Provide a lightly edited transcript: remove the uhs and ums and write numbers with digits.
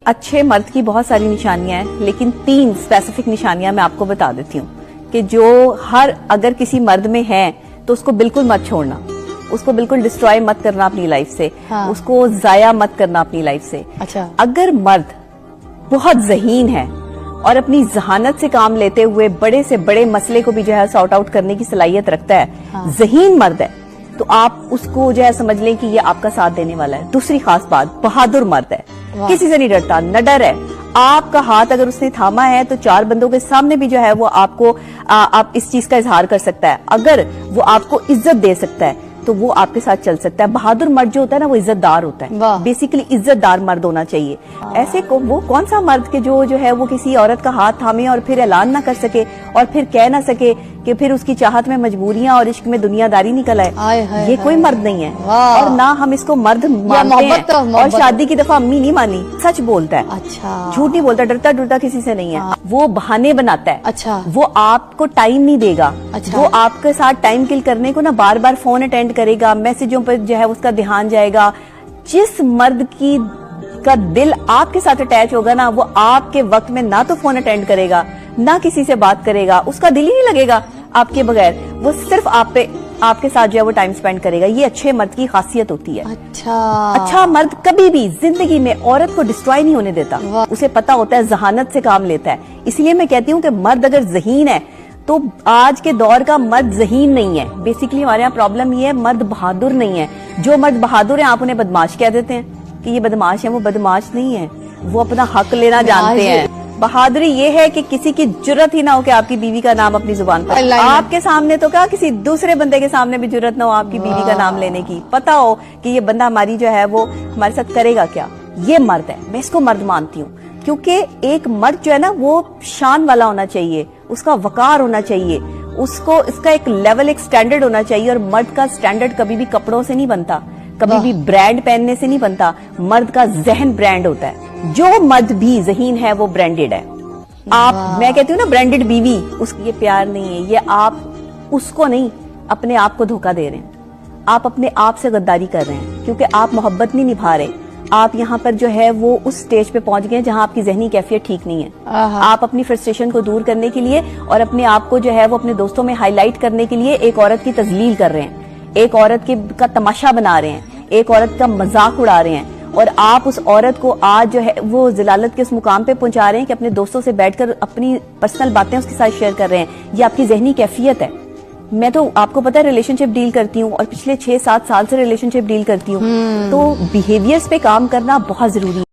अच्छे मर्द की बहुत सारी निशानियां हैं, लेकिन 3 स्पेसिफिक निशानियां मैं आपको बता देती हूँ कि जो अगर किसी मर्द में है तो उसको बिल्कुल मत छोड़ना, उसको बिल्कुल डिस्ट्रॉय मत करना अपनी लाइफ से। हाँ। उसको जाया मत करना अपनी लाइफ से। अच्छा। अगर मर्द बहुत ज़हीन है और अपनी जहानत से काम लेते हुए बड़े से बड़े मसले को भी जो है सॉर्ट आउट करने की सलाहियत रखता है, हाँ। ज़हीन मर्द है, तो आप उसको जो है समझ लें कि ये आपका साथ देने वाला है। दूसरी खास बात, बहादुर मर्द है, किसी से नहीं डरता, न डर है। आपका हाथ अगर उसने थामा है तो 4 बंदों के सामने भी जो है वो आपको आप इस चीज का इजहार कर सकता है। अगर वो आपको इज्जत दे सकता है तो वो आपके साथ चल सकता है। बहादुर मर्द जो होता है ना, वो इज्जतदार होता है। बेसिकली इज्जतदार मर्द होना चाहिए। ऐसे को वो कौन सा मर्द के जो है वो किसी औरत का हाथ थामे और फिर ऐलान ना कर सके और फिर कह ना सके कि फिर उसकी चाहत में मजबूरियां और इश्क में दुनियादारी निकल आए। ये कोई मर्द नहीं है और ना हम इसको मर्द मानते हैं। और शादी की दफा अम्मी नहीं मानी, सच बोलता है। अच्छा। झूठ नहीं बोलता, डरता डरता किसी से नहीं है। वो बहाने बनाता है। अच्छा। वो आपको टाइम नहीं देगा। अच्छा। वो आपके साथ टाइम किल करने को ना बार बार फोन अटेंड करेगा, मैसेजों पर जो है उसका ध्यान जाएगा। जिस मर्द का दिल आपके साथ अटैच होगा ना, वो आपके वक्त में ना तो फोन अटेंड करेगा, ना किसी से बात करेगा, उसका दिल ही नहीं लगेगा आपके बगैर। वो सिर्फ आपके साथ जो है वो टाइम स्पेंड करेगा। ये अच्छे मर्द की खासियत होती है। अच्छा मर्द कभी भी जिंदगी में औरत को डिस्ट्रॉय नहीं होने देता। उसे पता होता है, जहानत से काम लेता है। इसलिए मैं कहती हूँ कि मर्द अगर ज़हीन है तो आज के दौर का मर्द ज़हीन नहीं है। बेसिकली हमारे यहाँ प्रॉब्लम ये है, मर्द बहादुर नहीं है। जो मर्द बहादुर है आप उन्हें बदमाश कह देते हैं कि ये बदमाश है। वो बदमाश नहीं है, वो अपना हक लेना जानते हैं। बहादुरी ये है कि किसी की जुर्रत ही ना हो कि आपकी बीवी का नाम अपनी जुबान पर, आपके सामने तो क्या किसी दूसरे बंदे के सामने भी जुर्रत ना हो आपकी बीवी का नाम लेने की। पता हो कि ये बंदा हमारी जो है वो हमारे साथ करेगा क्या। ये मर्द है, मैं इसको मर्द मानती हूँ। क्योंकि एक मर्द जो है ना वो शान वाला होना चाहिए, उसका वकार होना चाहिए, उसको इसका एक लेवल, एक स्टैंडर्ड होना चाहिए। और मर्द का स्टैंडर्ड कभी भी कपड़ों से नहीं बनता, कभी भी ब्रांड पहनने से नहीं बनता। मर्द का जहन ब्रांड होता है। जो मर्द भी ज़हीन है वो ब्रांडेड है। मैं कहती हूँ ना, ब्रांडेड बीवी, उसकी ये प्यार नहीं है। ये आप उसको नहीं, अपने आप को धोखा दे रहे हैं। आप अपने आप से गद्दारी कर रहे हैं क्योंकि आप मोहब्बत नहीं निभा रहे। आप यहाँ पर जो है वो उस स्टेज पे पहुंच गए जहाँ आपकी जहनी कैफियत ठीक नहीं है। आप अपनी फ्रस्ट्रेशन को दूर करने के लिए और अपने आप को जो है वो अपने दोस्तों में हाईलाइट करने के लिए एक औरत की तजलील कर रहे हैं, एक औरत का तमाशा बना रहे हैं, एक औरत का मजाक उड़ा रहे हैं। और आप उस औरत को आज जो है वो जिलालत के उस मुकाम पे पहुंचा रहे हैं कि अपने दोस्तों से बैठकर अपनी पर्सनल बातें उसके साथ शेयर कर रहे हैं। ये आपकी जहनी कैफियत है। मैं तो आपको पता है रिलेशनशिप डील करती हूँ और पिछले 6-7 साल से रिलेशनशिप डील करती हूँ। तो बिहेवियर्स पे काम करना बहुत जरूरी है।